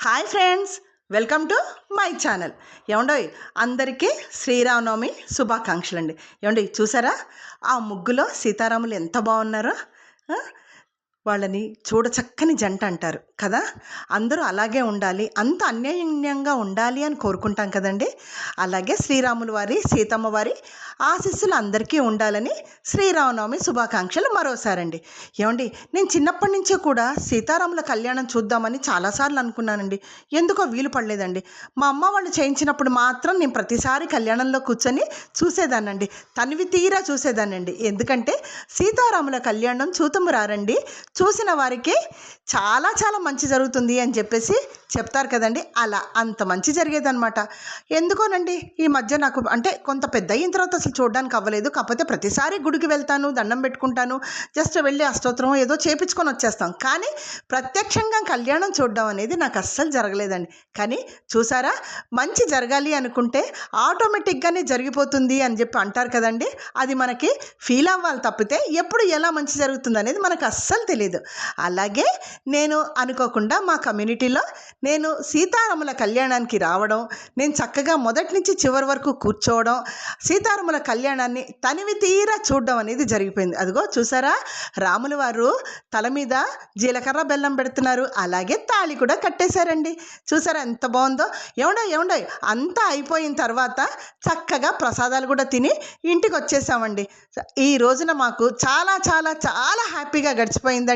Hi friends, welcome to my channel. ఏమండోయ్, అందరికీ శ్రీరామనవమి శుభాకాంక్షలు అండి. ఏమండి చూసారా, ఆ ముగ్గులో సీతారాములు ఎంత బాగున్నారో. ఆ, వాళ్ళని చూడచక్కని జంట అంటారు కదా. అందరూ అలాగే ఉండాలి, అంత అన్యోన్యంగా ఉండాలి అని కోరుకుంటాం కదండి. అలాగే శ్రీరాములు వారి సీతమ్మ వారి ఆశీస్సులు అందరికీ ఉండాలని శ్రీరామనవమి శుభాకాంక్షలు మరోసారండి. ఏమండి, నేను చిన్నప్పటి నుంచే కూడా సీతారాముల కళ్యాణం చూద్దామని చాలాసార్లు అనుకున్నానండి. ఎందుకో వీలు పడలేదండి. మా అమ్మ వాళ్ళు చేయించినప్పుడు మాత్రం నేను ప్రతిసారి కళ్యాణంలో కూర్చొని చూసేదానండి, తనివి తీరా చూసేదానండి. ఎందుకంటే సీతారాముల కళ్యాణం చూతము రారండి, చూసిన వారికి చాలా చాలా మంచి జరుగుతుంది అని చెప్పేసి చెప్తారు కదండి. అలా అంత మంచి జరిగేదన్నమాట. ఎందుకోనండి ఈ మధ్య నాకు అంటే కొంత పెద్ద అయిన తర్వాత అసలు చూడడానికి అవ్వలేదు. కాకపోతే ప్రతిసారి గుడికి వెళ్తాను, దండం పెట్టుకుంటాను, జస్ట్ వెళ్ళి అష్టోత్తరం ఏదో చేపించుకొని వచ్చేస్తాం. కానీ ప్రత్యక్షంగా కళ్యాణం చూడడం అనేది నాకు అస్సలు జరగలేదండి. కానీ చూసారా, మంచి జరగాలి అనుకుంటే ఆటోమేటిక్గానే జరిగిపోతుంది అని చెప్పి అంటారు కదండి. అది మనకి ఫీల్ అవ్వాలి తప్పితే ఎప్పుడు ఎలా మంచి జరుగుతుంది అనేది మనకు అస్సలు తెలియదు. అలాగే నేను అనుకోకుండా మా కమ్యూనిటీలో నేను సీతారాముల కళ్యాణానికి రావడం, నేను చక్కగా మొదటి నుంచి చివరి వరకు కూర్చోవడం, సీతారాముల కళ్యాణాన్ని తనివి తీరా చూడడం అనేది జరిగిపోయింది. అదిగో చూసారా, రాముల వారు తల మీద జీలకర్ర బెల్లం పెడుతున్నారు, అలాగే తాళి కూడా కట్టేశారండి. చూసారా ఎంత బాగుందో. ఏమండో అంతా అయిపోయిన తర్వాత చక్కగా ప్రసాదాలు కూడా తిని ఇంటికి వచ్చేసామండి. ఈ రోజున మాకు చాలా చాలా చాలా హ్యాపీగా గడిచిపోయింది.